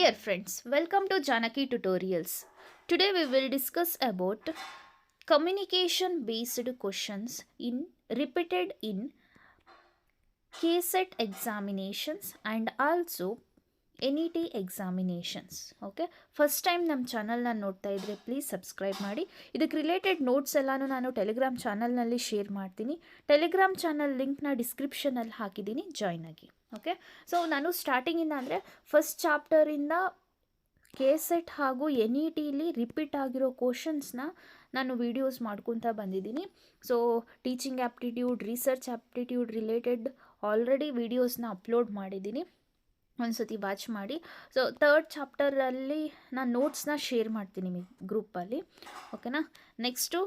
Dear friends, welcome to Janaki Tutorials. Today we will discuss about communication based questions in repeated in KSET examinations and also NET examinations. Okay, first time ನಮ್ಮ ಚಾನಲ್ನ ನೋಡ್ತಾ ಇದ್ರೆ please subscribe ಮಾಡಿ. ಇದಕ್ಕೆ related notes ಎಲ್ಲಾನು ನಾನು Telegram ಚಾನಲ್ನಲ್ಲಿ share ಮಾಡ್ತೀನಿ. ಟೆಲಿಗ್ರಾಮ್ ಚಾನಲ್ ಲಿಂಕ್ನ ಡಿಸ್ಕ್ರಿಪ್ಷನಲ್ಲಿ ಹಾಕಿದ್ದೀನಿ, ಜಾಯ್ನ್ ಆಗಿ. ಓಕೆ, ಸೊ ನಾನು ಸ್ಟಾರ್ಟಿಂಗಿಂದ ಅಂದರೆ ಫಸ್ಟ್ ಚಾಪ್ಟರಿಂದ KSET ಹಾಗೂ NETಲಿ ರಿಪೀಟ್ ಆಗಿರೋ ಕ್ವಶನ್ಸ್ನ ನಾನು ವೀಡಿಯೋಸ್ ಮಾಡ್ಕೊತಾ ಬಂದಿದ್ದೀನಿ. So teaching aptitude, research aptitude related already ವೀಡಿಯೋಸ್ನ ಅಪ್ಲೋಡ್ ಮಾಡಿದ್ದೀನಿ, ಒಂದ್ಸತಿ ವಾಚ್ ಮಾಡಿ. ಸೊ ಥರ್ಡ್ ಚಾಪ್ಟರಲ್ಲಿ ನಾನು ನೋಟ್ಸ್ನ ಶೇರ್ ಮಾಡ್ತೀನಿ ನಿಮಗೆ ಗ್ರೂಪಲ್ಲಿ. ಓಕೆನಾ. Next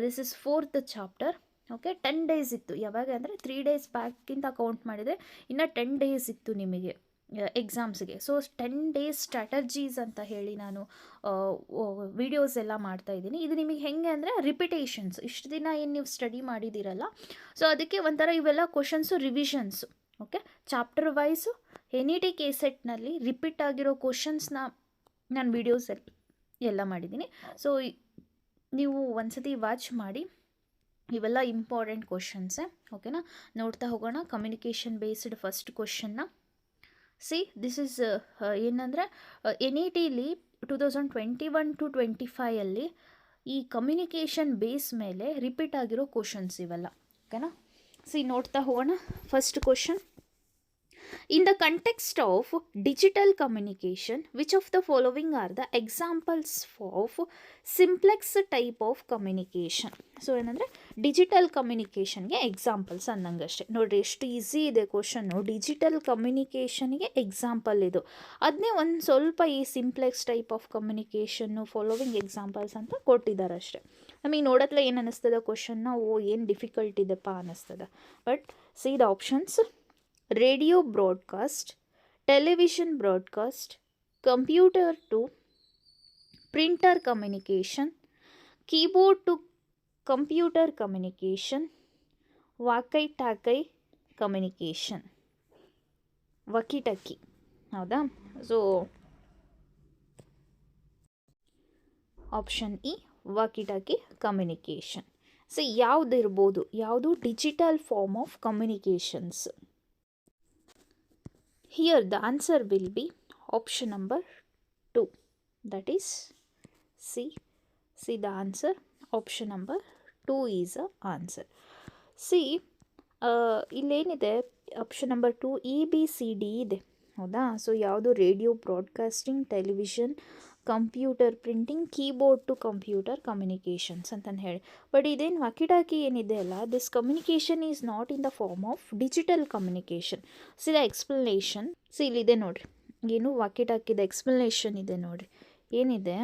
this is fourth chapter. Okay, 10 days ಇತ್ತು. ಯಾವಾಗ ಅಂದರೆ 3 ಡೇಸ್ ಬ್ಯಾಕಿಂದ ಕೌಂಟ್ ಮಾಡಿದರೆ ಇನ್ನು 10 ಡೇಸ್ ಇತ್ತು ನಿಮಗೆ ಎಕ್ಸಾಮ್ಸ್ಗೆ. ಸೊ 10 ಡೇಸ್ ಸ್ಟ್ರಾಟಜೀಸ್ ಅಂತ ಹೇಳಿ ನಾನು ವಿಡಿಯೋಸ್ ಎಲ್ಲ ಮಾಡ್ತಾಯಿದ್ದೀನಿ. ಇದು ನಿಮಗೆ ಹೆಂಗೆ ಅಂದರೆ ರಿಪಿಟೇಷನ್ಸ್, ಇಷ್ಟು ದಿನ ಏನು ನೀವು ಸ್ಟಡಿ ಮಾಡಿದ್ದೀರಲ್ಲ, ಸೊ ಅದಕ್ಕೆ ಒಂಥರ ಇವೆಲ್ಲ questions revisions. Okay, chapter wise NET KSETನಲ್ಲಿ ರಿಪೀಟ್ ಆಗಿರೋ ಕ್ವಶನ್ಸ್ನ ನಾನು ವೀಡಿಯೋಸ್ ಎಲ್ಲ ಮಾಡಿದ್ದೀನಿ. ಸೊ ನೀವು ಒಂದ್ಸತಿ ವಾಚ್ ಮಾಡಿ. ಇವೆಲ್ಲ ಇಂಪಾರ್ಟೆಂಟ್ ಕ್ವಶನ್ಸೇ. ಓಕೆನಾ, ನೋಡ್ತಾ ಹೋಗೋಣ. ಕಮ್ಯುನಿಕೇಷನ್ ಬೇಸ್ಡ್ ಫಸ್ಟ್ ಕ್ವಶನ್ನ ಸಿ, ದಿಸ್ ಇಸ್ ಏನಂದರೆ NETಲಿ 2021-25 ಈ ಕಮ್ಯುನಿಕೇಷನ್ ಬೇಸ್ ಮೇಲೆ ರಿಪೀಟ್ ಆಗಿರೋ ಕ್ವಶನ್ಸ್ ಇವೆಲ್ಲ. ಓಕೆನಾ, ಸಿ ನೋಡ್ತಾ ಹೋಗೋಣ. First question: in the context of digital communication, which of the following are the examples of simplex type of communication? So ಏನಂದರೆ ಡಿಜಿಟಲ್ ಕಮ್ಯುನಿಕೇಷನ್ಗೆ ಎಕ್ಸಾಂಪಲ್ಸ್ ಅನ್ನಂಗಷ್ಟೇ. ನೋಡಿರಿ ಎಷ್ಟು ಈಸಿ ಇದೆ ಕ್ವಶನ್ನು. ಡಿಜಿಟಲ್ ಕಮ್ಯುನಿಕೇಷನ್ಗೆ ಎಕ್ಸಾಂಪಲ್ ಇದು. ಅದನ್ನೇ ಒಂದು ಸ್ವಲ್ಪ ಈ simplex type of communication following examples ಅಂತ ಕೊಟ್ಟಿದ್ದಾರೆ ಅಷ್ಟೇ. ನಮಗೆ ನೋಡತ್ಲೆ ಏನು ಅನ್ನಿಸ್ತದ ಕ್ವಶನ್ನ, ಏನು ಡಿಫಿಕಲ್ಟ್ ಇದೆಪ್ಪ ಅನ್ನಿಸ್ತದ. But C the options: radio broadcast, television broadcast, computer to printer communication, keyboard to computer communication, walkie-talkie communication. walkie-talkie ಹೌದಾ? ಸೊ ಆಪ್ಷನ್ ಇ walkie-talkie ಕಮ್ಯುನಿಕೇಷನ್. ಸೊ ಯಾವುದು ಇರ್ಬೋದು, ಯಾವುದು digital form of communications? Here the answer will be option number 2, that is C. See the answer, option number 2 is the answer. See, ಇಲ್ಲೇನಿದೆ option number 2 ABCD ಇದೆ ಹೌದಾ? ಸೊ ಯಾವುದು radio broadcasting, television, computer printing, keyboard to computer communications ಅಂತಂದು ಹೇಳಿ. But ಇದೇನು walkie talkie ಏನಿದೆ ಅಲ್ಲ, this communication is not in the form of digital communication. See the explanation, see ಇಲ್ಲಿದೆ ನೋಡಿರಿ, ಏನು ವಾಕಿಟಾಕಿದ ಎಕ್ಸ್ಪ್ಲನೇಷನ್ ಇದೆ ನೋಡಿರಿ. ಏನಿದೆ,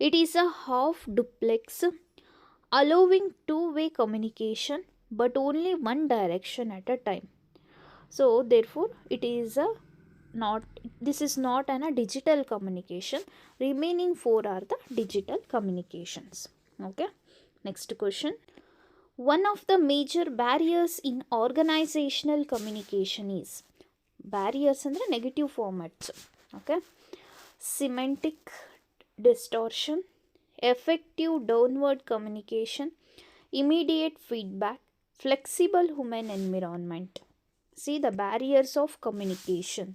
it is a half duplex allowing 2-way communication but only one direction at a time. So therefore it is a not, this is not a digital communication. Remaining 4 are the digital communications. Okay, next question: one of the major barriers in organizational communication is, barriers andre negative formats. Okay, semantic distortion, effective downward communication, immediate feedback, flexible human environment. See the barriers of communication.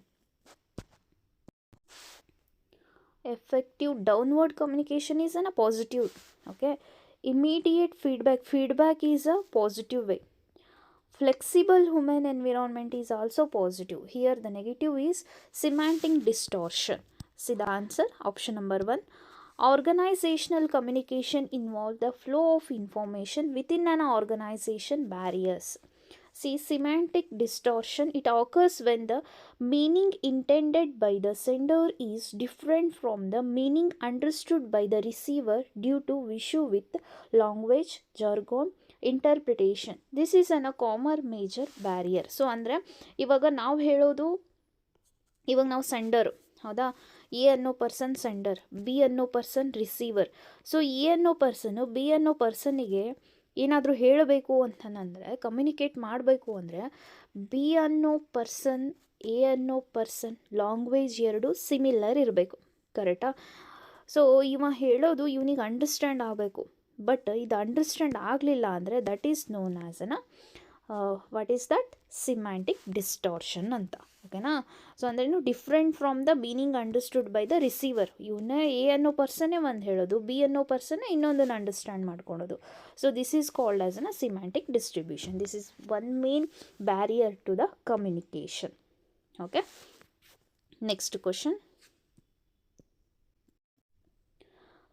Effective downward communication is a positive. Okay, immediate feedback is a positive way. Flexible human environment is also positive. Here the negative is semantic distortion. See the answer, option number 1. Organizational communication involves the flow of information within an organization. Barriers: see, semantic distortion, it occurs when the meaning intended by the sender is different from the meaning understood by the receiver due to issue with language, jargon, interpretation. This is a common major barrier. So ಅಂದರೆ ಇವಾಗ ನಾವು ಹೇಳೋದು, ಇವಾಗ ನಾವು ಸೆಂಡರು ಹೌದಾ, A ಅನ್ನೋ person sender, B ಅನ್ನೋ person receiver. So A ಅನ್ನೋ ಪರ್ಸನ್ನು ಬಿ ಅನ್ನೋ ಪರ್ಸನ್ನಿಗೆ ಏನಾದರೂ ಹೇಳಬೇಕು ಅಂತಂದರೆ, ಕಮ್ಯುನಿಕೇಟ್ ಮಾಡಬೇಕು ಅಂದರೆ, ಬಿ ಅನ್ನೋ ಪರ್ಸನ್ ಎ ಅನ್ನೋ ಪರ್ಸನ್ ಲ್ಯಾಂಗ್ವೇಜ್ ಎರಡು ಸಿಮಿಲರ್ ಇರಬೇಕು, ಕರೆಕ್ಟಾ? ಸೊ ಇವ ಹೇಳೋದು ಇವನಿಗೆ ಅಂಡರ್ಸ್ಟ್ಯಾಂಡ್ ಆಗಬೇಕು. ಬಟ್ ಇದು ಅಂಡರ್ಸ್ಟ್ಯಾಂಡ್ ಆಗಲಿಲ್ಲ ಅಂದರೆ that is known as what is that semantic distortion ಅಂತ. ಓಕೆನಾ? ಸೊ ಅಂದ್ರೇನು, different from the meaning understood by the receiver. ಇವನ್ನೇ ಎ ಅನ್ನೋ ಪರ್ಸನ್ನೇ ಒಂದು ಹೇಳೋದು, ಬಿ ಅನ್ನೋ ಪರ್ಸನ್ನೇ ಇನ್ನೊಂದನ್ನು ಅಂಡರ್ಸ್ಟ್ಯಾಂಡ್ ಮಾಡ್ಕೊಳೋದು. So this is called as semantic distribution. This is one main barrier to the communication. Okay, next question.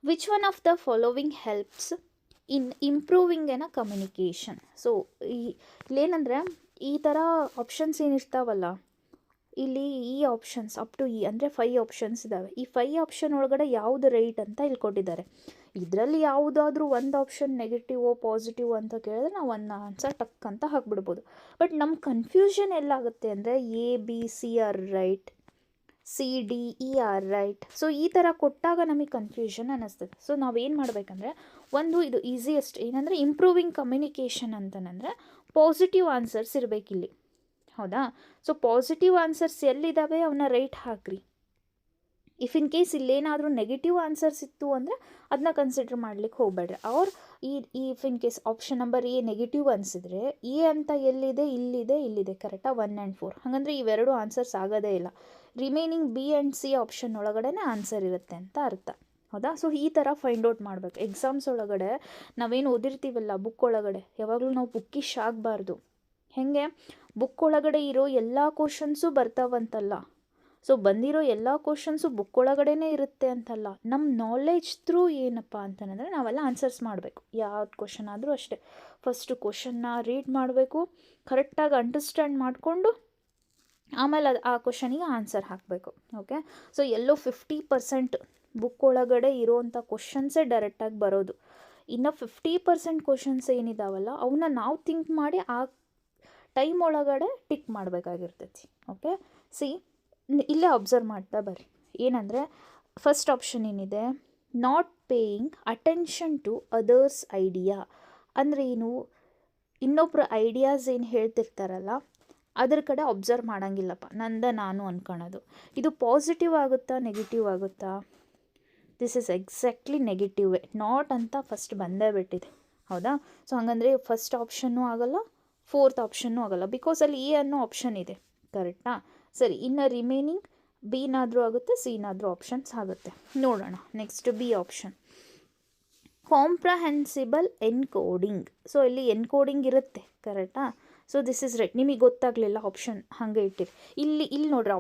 Which one of the following helps in improving an uh communication? So ಇಲ್ಲೇನಂದರೆ ಈ ಥರ options ಏನಿರ್ತಾವಲ್ಲ, ಇಲ್ಲಿ ಈ options up to E ಅಂದರೆ 5 options ಇದ್ದಾವೆ. ಈ 5 option ಒಳಗಡೆ ಯಾವುದು ರೈಟ್ ಅಂತ ಇಲ್ಲಿ ಕೊಟ್ಟಿದ್ದಾರೆ. ಇದರಲ್ಲಿ ಯಾವುದಾದ್ರೂ ಒಂದು ಆಪ್ಷನ್ ನೆಗೆಟಿವ್ ಪಾಸಿಟಿವ್ ಅಂತ ಕೇಳಿದ್ರೆ ನಾವು ಒಂದು ಆನ್ಸರ್ ಟಕ್ ಅಂತ ಹಾಕ್ಬಿಡ್ಬೋದು. ಬಟ್ ನಮ್ಮ ಕನ್ಫ್ಯೂಷನ್ ಎಲ್ಲಾಗುತ್ತೆ ಅಂದರೆ A B C are right, C D E are right. So ಈ ಥರ ಕೊಟ್ಟಾಗ ನಮಗೆ ಕನ್ಫ್ಯೂಷನ್ ಅನ್ನಿಸ್ತದೆ. ಸೊ ನಾವೇನು ಮಾಡಬೇಕಂದ್ರೆ, ಒಂದು ಇದು ಈಸಿಯೆಸ್ಟ್ ಏನಂದರೆ ಇಂಪ್ರೂವಿಂಗ್ ಕಮ್ಯುನಿಕೇಷನ್ ಅಂತಂದರೆ ಪಾಸಿಟಿವ್ ಆನ್ಸರ್ಸ್ ಇರಬೇಕಿಲ್ಲಿ. ಹೌದಾ? ಸೊ ಪಾಸಿಟಿವ್ ಆನ್ಸರ್ಸ್ ಎಲ್ಲಿದ್ದಾವೆ ಅವನ್ನ ರೈಟ್ ಹಾಕ್ರಿ. ಇಫ್ ಇನ್ ಕೇಸ್ ಇಲ್ಲೇನಾದರೂ ನೆಗೆಟಿವ್ ಆನ್ಸರ್ಸ್ ಇತ್ತು ಅಂದರೆ ಅದನ್ನ ಕನ್ಸಿಡರ್ ಮಾಡ್ಲಿಕ್ಕೆ ಹೋಗಬೇಡ್ರಿ. ಅವ್ರು if in case option number A negative ಅನಿಸಿದ್ರೆ ಎ ಅಂತ ಎಲ್ಲಿದೆ, ಇಲ್ಲಿದೆ ಕರೆಕ್ಟಾ, 1 and 4. ಹಾಗಂದರೆ ಇವೆರಡು ಆನ್ಸರ್ಸ್ ಆಗೋದೇ ಇಲ್ಲ. Remaining B and C option ಒಳಗಡೆ ಆನ್ಸರ್ ಇರುತ್ತೆ ಅಂತ ಅರ್ಥ. ಹೌದಾ? ಸೊ ಈ ಥರ ಫೈಂಡ್ ಔಟ್ ಮಾಡಬೇಕು. ಎಕ್ಸಾಮ್ಸ್ ಒಳಗಡೆ ನಾವೇನು ಓದಿರ್ತೀವಲ್ಲ ಬುಕ್ ಒಳಗಡೆ, ಯಾವಾಗಲೂ ನಾವು ಬುಕ್ಕಿಶ್ ಆಗಬಾರ್ದು. ಹೇಗೆ ಬುಕ್ ಒಳಗಡೆ ಇರೋ ಎಲ್ಲ ಕ್ವಶನ್ಸು ಬರ್ತಾವಂತಲ್ಲ, ಸೊ ಬಂದಿರೋ ಎಲ್ಲ ಕ್ವಶನ್ಸು ಬುಕ್ ಒಳಗಡೆನೇ ಇರುತ್ತೆ ಅಂತಲ್ಲ. ನಮ್ಮ ನಾಲೆಡ್ಜ್ ಥ್ರೂ ಏನಪ್ಪ ಅಂತಂದರೆ ನಾವೆಲ್ಲ ಆನ್ಸರ್ಸ್ ಮಾಡಬೇಕು. ಯಾವ್ದು ಕ್ವಶನ್ ಆದರೂ ಅಷ್ಟೇ, ಫಸ್ಟು ಕ್ವಶನ್ನ ರೀಡ್ ಮಾಡಬೇಕು, ಕರೆಕ್ಟಾಗಿ ಅಂಡರ್ಸ್ಟ್ಯಾಂಡ್ ಮಾಡಿಕೊಂಡು ಆಮೇಲೆ ಆ ಕ್ವಶನಿಗೆ ಆನ್ಸರ್ ಹಾಕಬೇಕು. ಓಕೆ, ಸೊ ಎಲ್ಲೋ 50% ಬುಕ್ ಒಳಗಡೆ ಇರೋವಂಥ ಕ್ವಶನ್ಸೇ ಡೈರೆಕ್ಟಾಗಿ ಬರೋದು. ಇನ್ನು 50% ಕ್ವಶನ್ಸ್ ಏನಿದಾವಲ್ಲ ಅವನ್ನ ನಾವು ಥಿಂಕ್ ಮಾಡಿ ಆ ಟೈಮ್ ಒಳಗಡೆ ಟಿಕ್ ಮಾಡಬೇಕಾಗಿರ್ತೈತಿ. ಓಕೆ, ಸಿ ಇಲ್ಲೇ ಅಬ್ಸರ್ವ್ ಮಾಡ್ತಾ ಬರ್ರಿ. ಏನಂದರೆ ಫಸ್ಟ್ ಆಪ್ಷನ್ ಏನಿದೆ, not paying attention to others idea. ಅಂದರೆ ಏನು, ಇನ್ನೊಬ್ಬರು ಐಡಿಯಾಸ್ ಏನು ಹೇಳ್ತಿರ್ತಾರಲ್ಲ ಅದ್ರ ಕಡೆ ಅಬ್ಸರ್ವ್ ಮಾಡೋಂಗಿಲ್ಲಪ್ಪ, ನಾನು ಅನ್ಕೊಳೋದು. ಇದು ಪಾಸಿಟಿವ್ ಆಗುತ್ತಾ ನೆಗೆಟಿವ್ ಆಗುತ್ತಾ? ದಿಸ್ ಇಸ್ ಎಕ್ಸಾಕ್ಟ್ಲಿ ನೆಗೆಟಿವೇ. ನಾಟ್ ಅಂತ ಫಸ್ಟ್ ಬಂದೇ ಬಿಟ್ಟಿದೆ. ಹೌದಾ? ಸೊ ಹಾಗಂದರೆ ಫಸ್ಟ್ ಆಪ್ಷನ್ನೂ ಆಗೋಲ್ಲ, 4th ಆಪ್ಷನ್ನೂ ಆಗೋಲ್ಲ, ಬಿಕಾಸ್ ಅಲ್ಲಿ ಎ ಅನ್ನೋ ಆಪ್ಷನ್ ಇದೆ. ಕರೆಕ್ಟಾ? ಸರಿ, ಇನ್ನು ರಿಮೈನಿಂಗ್ ಬಿನಾದರೂ ಆಗುತ್ತೆ, ಸಿನಾದರೂ ಆಪ್ಷನ್ಸ್ ಆಗುತ್ತೆ. ನೋಡೋಣ next B option, comprehensible encoding. So ಇಲ್ಲಿ ಎನ್ಕೋಡಿಂಗ್ ಇರುತ್ತೆ. ಕರೆಕ್ಟಾ? So this is right. ನಿಮಗೆ ಗೊತ್ತಾಗಲಿಲ್ಲ ಆಪ್ಷನ್ ಹಾಗೆ ಇಟ್ಟಿರಿ. ಇಲ್ಲಿ ನೋಡ್ರಿ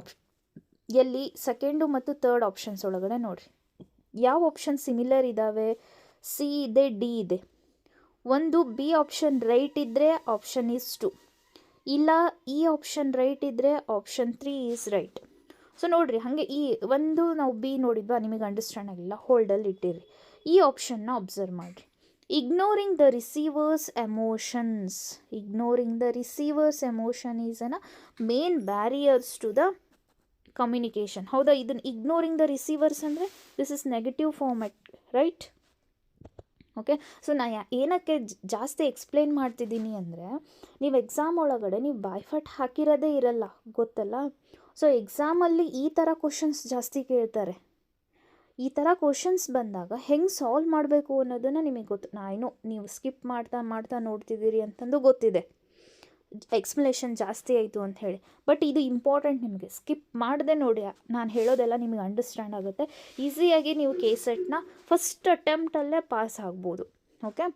ಎಲ್ಲಿ ಸೆಕೆಂಡು ಮತ್ತು 3rd ಆಪ್ಷನ್ಸ್ ಒಳಗಡೆ ನೋಡಿರಿ ಯಾವ ಆಪ್ಷನ್ ಸಿಮಿಲರ್ ಇದ್ದಾವೆ. ಸಿ ಇದೆ, ಡಿ ಇದೆ. ಒಂದು ಬಿ ಆಪ್ಷನ್ ರೈಟ್ ಇದ್ದರೆ ಆಪ್ಷನ್ ಈಸ್ 2, ಇಲ್ಲ ಈ ಆಪ್ಷನ್ ರೈಟ್ ಇದ್ದರೆ ಆಪ್ಷನ್ 3 ಈಸ್ ರೈಟ್. ಸೊ ನೋಡಿರಿ ಹಾಗೆ ಈ ಒಂದು ನಾವು ಬಿ ನೋಡಿದ್ವಾ, ನಿಮಗೆ ಅಂಡರ್ಸ್ಟ್ಯಾಂಡ್ ಆಗಿಲ್ಲ, ಹೋಲ್ಡಲ್ಲಿ ಇಟ್ಟಿರಿ. ಈ ಆಪ್ಷನ್ನ ಅಬ್ಸರ್ವ್ ಮಾಡಿರಿ. Ignoring the receiver's emotions. Ignoring the receiver's emotion is an main barriers to the communication. ಹೌದಾ? ಇದನ್ನು ಇಗ್ನೋರಿಂಗ್ ದ ರಿಸೀವರ್ಸ್ ಅಂದರೆ this is negative format, right? Okay, so ನಾನು ಏನಕ್ಕೆ ಜಾಸ್ತಿ ಎಕ್ಸ್ಪ್ಲೇನ್ ಮಾಡ್ತಿದ್ದೀನಿ ಅಂದರೆ, ನೀವು ಎಕ್ಸಾಮ್ ಒಳಗಡೆ ನೀವು ಬಾಯ್ಫಟ್ ಹಾಕಿರೋದೇ ಇರಲ್ಲ, ಗೊತ್ತಲ್ಲ? ಸೊ ಎಕ್ಸಾಮಲ್ಲಿ ಈ ಥರ ಕ್ವಶನ್ಸ್ ಜಾಸ್ತಿ ಕೇಳ್ತಾರೆ. ಈ ಥರ ಕ್ವಶನ್ಸ್ ಬಂದಾಗ ಹೆಂಗೆ ಸಾಲ್ವ್ ಮಾಡಬೇಕು ಅನ್ನೋದನ್ನು ನಿಮಗೆ ಗೊತ್ತು. ನಾನು ನೀವು ಸ್ಕಿಪ್ ಮಾಡ್ತಾ ನೋಡ್ತಿದ್ದೀರಿ ಅಂತಂದು ಗೊತ್ತಿದೆ, ಎಕ್ಸ್ಪ್ಲನೇಷನ್ ಜಾಸ್ತಿ ಆಯಿತು ಅಂತ ಹೇಳಿ. ಬಟ್ ಇದು ಇಂಪಾರ್ಟೆಂಟ್, ನಿಮಗೆ ಸ್ಕಿಪ್ ಮಾಡದೆ ನೋಡಿ, ನಾನು ಹೇಳೋದೆಲ್ಲ ನಿಮಗೆ ಅಂಡರ್ಸ್ಟ್ಯಾಂಡ್ ಆಗುತ್ತೆ. ಈಸಿಯಾಗಿ ನೀವು KCETನ ಫಸ್ಟ್ ಅಟೆಂಪ್ಟಲ್ಲೇ ಪಾಸ್ ಆಗ್ಬೋದು. ಓಕೆ,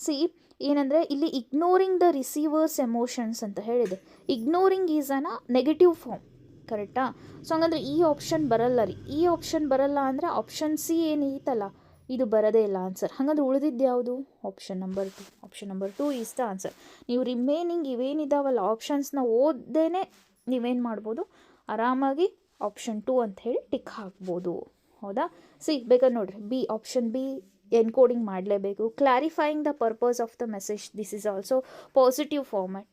ಸಿ ಏನಂದರೆ ಇಲ್ಲಿ ಇಗ್ನೋರಿಂಗ್ ದ ರಿಸೀವರ್ಸ್ ಎಮೋಷನ್ಸ್ ಅಂತ ಹೇಳಿದೆ. ಇಗ್ನೋರಿಂಗ್ ಈಸ್ ಅನ ನೆಗೆಟಿವ್ ಫಾರ್ಮ್, ಕರೆಕ್ಟಾ? ಸೊ ಹಂಗಂದ್ರೆ ಈ ಆಪ್ಷನ್ ಬರಲ್ಲ ರೀ. ಈ ಆಪ್ಷನ್ ಬರಲ್ಲ ಅಂದರೆ ಆಪ್ಷನ್ ಸಿ ಏನೈತಲ್ಲ ಇದು ಬರೋದೇ ಇಲ್ಲ ಆನ್ಸರ್. ಹಾಗಾದ್ರೆ ಉಳಿದಿದ್ದು ಯಾವುದು? Option number 2. Option number 2 is the answer. ನೀವು ರಿಮೈನಿಂಗ್ ಇವೇನಿದಾವಲ್ಲ ಆಪ್ಷನ್ಸ್ನ ಓದ್ದೇನೆ ನೀವೇನು ಮಾಡ್ಬೋದು, ಆರಾಮಾಗಿ ಆಪ್ಷನ್ 2 ಅಂತ ಹೇಳಿ ಟಿಕ್ ಹಾಕ್ಬೋದು. ಹೌದಾ? ಸಿ ಬೇಕಾದ್ರೆ ನೋಡಿರಿ, ಬಿ ಆಪ್ಷನ್ ಬಿ ಎನ್ಕೋಡಿಂಗ್ ಮಾಡಲೇಬೇಕು. Clarifying the purpose of the message, this is also positive format.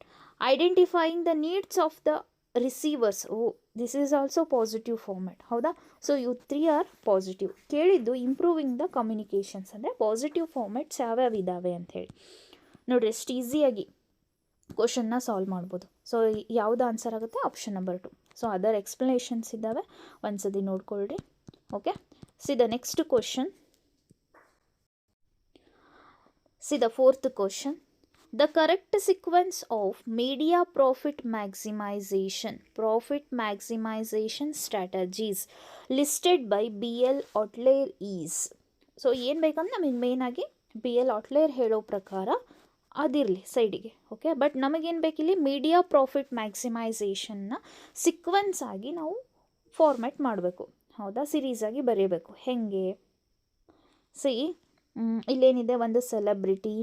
Identifying the needs of the receivers, this is also positive format. ಹೌದಾ? ಸೊ ಇವು 3 ಆರ್ ಪಾಸಿಟಿವ್. ಕೇಳಿದ್ದು improving the communications ಅಂದರೆ positive formats ಯಾವ್ಯಾವ ಇದ್ದಾವೆ ಅಂಥೇಳಿ ನೋಡಿರಿ. ಎಷ್ಟು ಈಸಿಯಾಗಿ ಕ್ವಶನ್ನ ಸಾಲ್ವ್ ಮಾಡ್ಬೋದು. ಸೊ ಯಾವುದು ಆನ್ಸರ್ ಆಗುತ್ತೆ? Option number 2. So other explanations ಇದ್ದಾವೆ, ಒಂದ್ಸತಿ ನೋಡ್ಕೊಳ್ರಿ. Okay, see the next question. C the fourth question. The correct sequence of media profit maximization strategies listed by B.L. Otler is. So ಏನು ಬೇಕಂದ್ರೆ ನಮಗೆ ಮೇಯ್ನಾಗಿ B.L. Otler ಹೇಳೋ ಪ್ರಕಾರ ಅದಿರಲಿ ಸೈಡಿಗೆ. ಓಕೆ, ಬಟ್ ನಮಗೇನು ಬೇಕಿಲ್ಲಿ ಮೀಡಿಯಾ ಪ್ರಾಫಿಟ್ ಮ್ಯಾಕ್ಸಿಮೈಸೇಷನ್ನ ಸಿಕ್ವೆನ್ಸ್ ಆಗಿ ನಾವು ಫಾರ್ಮ್ಯಾಟ್ ಮಾಡಬೇಕು. ಹೌದಾ, ಸಿರೀಸಾಗಿ ಬರೀಬೇಕು. ಹೇಗೆ? ಸಿ, ಇಲ್ಲೇನಿದೆ, ಒಂದು celebrity,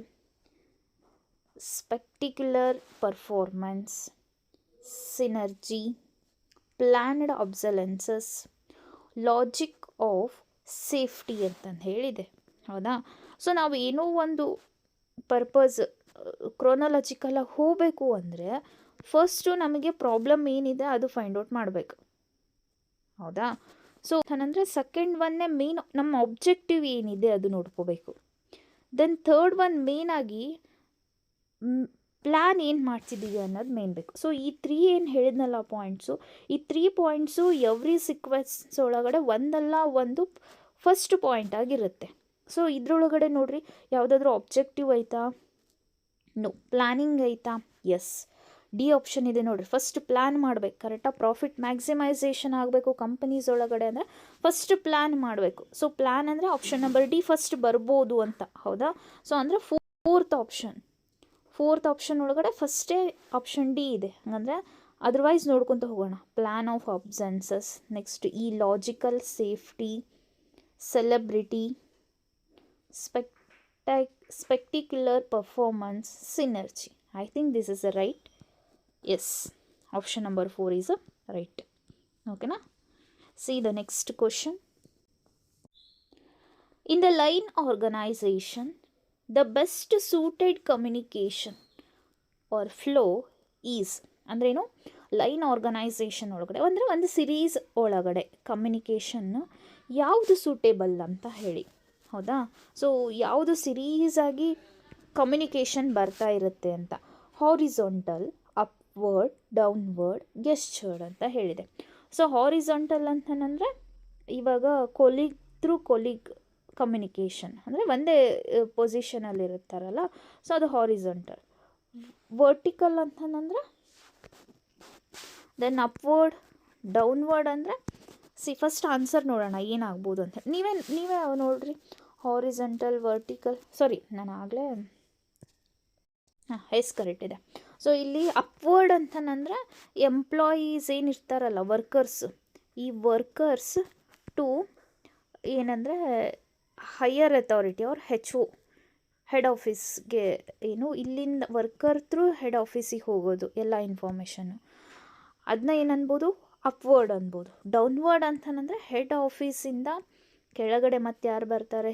spectacular performance, synergy, planned obsolescence, logic of safety ಅಂತಂದು ಹೇಳಿದೆ. ಹೌದಾ, ಸೊ ನಾವು ಏನೋ ಒಂದು ಪರ್ಪಸ್ ಕ್ರೋನಾಲಜಿಕಲಾಗಿ ಹೋಗಬೇಕು ಅಂದರೆ ಫಸ್ಟು ನಮಗೆ ಪ್ರಾಬ್ಲಮ್ ಏನಿದೆ ಅದು ಫೈಂಡ್ ಔಟ್ ಮಾಡಬೇಕು. ಹೌದಾ, ಸೊ ಏನಂದರೆ ಸೆಕೆಂಡ್ ಒನ್ನೇ ಮೇನ್ ನಮ್ಮ ಆಬ್ಜೆಕ್ಟಿವ್ ಏನಿದೆ ಅದು ನೋಡ್ಕೋಬೇಕು. ದೆನ್ ಥರ್ಡ್ ಒನ್ ಮೇನಾಗಿ ಪ್ಲ್ಯಾನ್ ಏನು ಮಾಡ್ತಿದ್ದೀವಿ ಅನ್ನೋದು ಮೇನ್ ಬೇಕು. ಸೊ ಈ 3 ಏನು ಹೇಳಿದ್ನಲ್ಲ ಪಾಯಿಂಟ್ಸು, ಈ 3 ಪಾಯಿಂಟ್ಸು ಎವ್ರಿ ಸೀಕ್ವೆನ್ಸ್ ಒಳಗಡೆ ಒಂದಲ್ಲ ಒಂದು ಫಸ್ಟ್ ಪಾಯಿಂಟ್ ಆಗಿರುತ್ತೆ. ಸೊ ಇದ್ರೊಳಗಡೆ ನೋಡ್ರಿ, ಯಾವುದಾದ್ರೂ ಆಬ್ಜೆಕ್ಟಿವ್ ಐತಾ? ನೋ. ಪ್ಲ್ಯಾನಿಂಗ್ ಐತಾ? ಎಸ್. ಡಿ ಆಪ್ಷನ್ ಇದೆ ನೋಡಿರಿ. ಫಸ್ಟ್ ಪ್ಲ್ಯಾನ್ ಮಾಡಬೇಕು, ಕರೆಕ್ಟಾಗಿ ಪ್ರಾಫಿಟ್ ಮ್ಯಾಕ್ಸಿಮೈಸೇಷನ್ ಆಗಬೇಕು ಕಂಪನೀಸ್ ಒಳಗಡೆ ಅಂದರೆ ಫಸ್ಟ್ ಪ್ಲ್ಯಾನ್ ಮಾಡಬೇಕು. ಸೊ ಪ್ಲ್ಯಾನ್ ಅಂದರೆ ಆಪ್ಷನ್ ನಂಬರ್ ಡಿ ಫಸ್ಟ್ ಬರ್ಬೋದು ಅಂತ. ಹೌದಾ, ಸೊ ಅಂದರೆ ಫೋರ್ತ್ ಆಪ್ಷನ್ ಒಳಗಡೆ ಫಸ್ಟೇ ಆಪ್ಷನ್ ಡಿ ಇದೆ. ಹಂಗಂದರೆ ಅದರ್ವೈಸ್ ನೋಡ್ಕೊತ ಹೋಗೋಣ. ಪ್ಲ್ಯಾನ್ ಆಫ್ ಅಬ್ಸೆನ್ಸಸ್, ನೆಕ್ಸ್ಟ್ ಈ logical safety, celebrity, spectacular performance, synergy. I think this is the right. Yes, option number 4 is a right. Okay na? See the next question. In the line organization, the best suited communication or flow is ಅಂದ್ರೇನು? Line organisation ಒಳಗಡೆ ಅಂದರೆ ಒಂದು series ಒಳಗಡೆ communication ಯಾವುದು suitable ಅಂತ ಹೇಳಿ. ಹೌದಾ, ಸೊ ಯಾವುದು ಸಿರೀಸಾಗಿ ಕಮ್ಯುನಿಕೇಷನ್ ಬರ್ತಾ ಇರುತ್ತೆ ಅಂತ. ಹಾರಿಜಾಂಟಲ್, ಅಪ್ವರ್ಡ್, ಡೌನ್ವರ್ಡ್, ಗೆಸ್ಚರ್ಡ್ ಅಂತ ಹೇಳಿದೆ. ಸೊ ಹಾರಿಜಾಂಟಲ್ ಅಂತಂದರೆ ಇವಾಗ ಕೊಲೀಗ್ ಥ್ರೂ ಕೊಲೀಗ್ ಕಮ್ಯುನಿಕೇಷನ್ ಅಂದರೆ ಒಂದೇ ಪೊಸಿಷನಲ್ಲಿ ಇರ್ತಾರಲ್ಲ, ಸೊ ಅದು ಹಾರಿಜಾಂಟಲ್. ವರ್ಟಿಕಲ್ ಅಂತಂದರೆ ದೆನ್ ಅಪ್ವರ್ಡ್, ಡೌನ್ವರ್ಡ್ ಅಂದರೆ ಫಸ್ಟ್ ಆನ್ಸರ್ ನೋಡೋಣ ಏನಾಗ್ಬೋದು ಅಂತ. ನೀವೇ ನೋಡ್ರಿ. ಹಾರಿಜಾಂಟಲ್, ವರ್ಟಿಕಲ್, ಸಾರಿ ನಾನು ಆಗಲೇ ಕರೆಕ್ಟ್ ಇದೆ. ಸೊ ಇಲ್ಲಿ ಅಪ್ವರ್ಡ್ ಅಂತಂದರೆ ಎಂಪ್ಲಾಯೀಸ್ ಏನಿರ್ತಾರಲ್ಲ, ವರ್ಕರ್ಸ್, ಈ ವರ್ಕರ್ಸ್ ಟು ಏನಂದರೆ ಹೈಯರ್ ಅಥಾರಿಟಿ ಅವ್ರ ಹೆಡ್ ಆಫೀಸ್ಗೆ, ಏನು ಇಲ್ಲಿಂದ ವರ್ಕರ್ ಥ್ರೂ ಹೆಡ್ ಆಫೀಸಿಗೆ ಹೋಗೋದು ಎಲ್ಲ ಇನ್ಫಾರ್ಮೇಷನ್ನು, ಅದನ್ನ ಏನನ್ಬೋದು? ಅಪ್ವರ್ಡ್ ಅನ್ಬೋದು. ಡೌನ್ವರ್ಡ್ ಅಂತಂದರೆ ಹೆಡ್ ಆಫೀಸಿಂದ ಕೆಳಗಡೆ ಮತ್ತೆ ಯಾರು ಬರ್ತಾರೆ,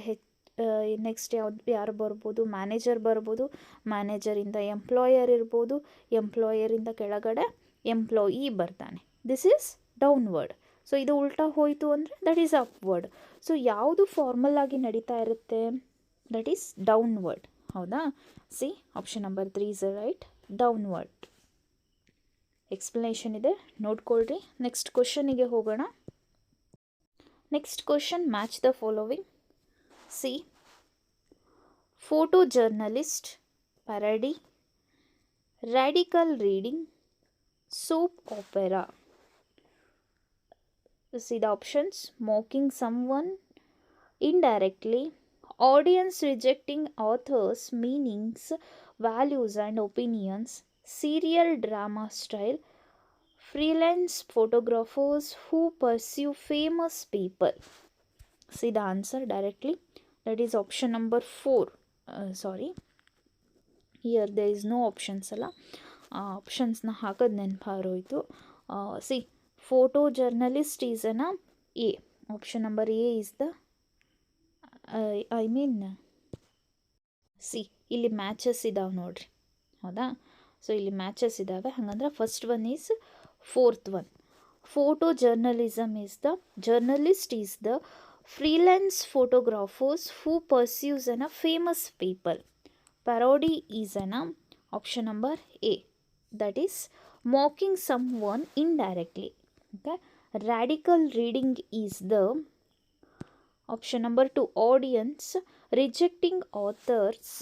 ನೆಕ್ಸ್ಟ್ ಯಾರು ಬರ್ಬೋದು? ಮ್ಯಾನೇಜರ್ ಬರ್ಬೋದು, ಮ್ಯಾನೇಜರಿಂದ ಎಂಪ್ಲಾಯರ್ ಇರ್ಬೋದು, ಎಂಪ್ಲಾಯರಿಂದ ಕೆಳಗಡೆ ಎಂಪ್ಲಾಯಿ ಬರ್ತಾನೆ. This is downward. ಸೊ ಇದು ಉಲ್ಟಾ ಹೋಯಿತು ಅಂದರೆ ದಟ್ ಈಸ್ ಅಪ್ವರ್ಡ್. ಸೊ ಯಾವುದು ಫಾರ್ಮಲ್ ಆಗಿ ನಡೀತಾ ಇರುತ್ತೆ? That is downward. ಹೌದಾ, see option number 3 is right, downward. Explanation ಇದೆ, ನೋಡ್ಕೊಳ್ರಿ. ನೆಕ್ಸ್ಟ್ ಕ್ವಶನಿಗೆ ಹೋಗೋಣ. Next question, match the following. See, photo journalist, parody, radical reading, soap opera. See the options: mocking someone indirectly, audience rejecting authors' meanings, values and opinions, serial drama style, freelance photographers who pursue famous people. See the answer directly. That is option number 4. Sorry, here there is no options ಅಲ್ಲ, ಆಪ್ಷನ್ಸ್ನ ಹಾಕೋದು ನೆನಪಾರೋಯ್ತು. C, photo journalist is ಅನ A. Option number A is the C. ಇಲ್ಲಿ matches ಇದಾವೆ ನೋಡ್ರಿ. ಹೌದಾ, so ಇಲ್ಲಿ matches ಇದ್ದಾವೆ. ಹಾಗಂದ್ರೆ first one is fourth one. Photo journalism is the journalist is the freelance photographers who pursues a famous people. Parody is an option number A, that is mocking someone indirectly. Okay, radical reading is the option number 2 audience rejecting author's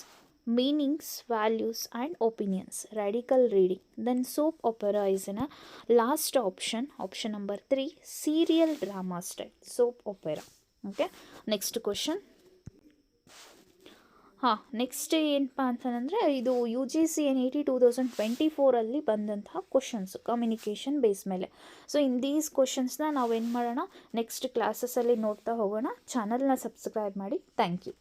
meanings, values and opinions. Radical reading. Then soap opera is in a last option. Option number 3 serial drama style. Soap opera. Okay. Next question. Next ಏನಪ್ಪ ಅಂತಂದರೆ ಇದು UGC NET 2024 ಬಂದಂತಹ questions communication base ಮೇಲೆ. So in these ಕ್ವಶನ್ಸ್ನ ನಾವೇನು ಮಾಡೋಣ next ಕ್ಲಾಸಸಲ್ಲಿ ನೋಡ್ತಾ ಹೋಗೋಣ. ಚಾನಲ್ನ ಸಬ್ಸ್ಕ್ರೈಬ್ ಮಾಡಿ. Thank you.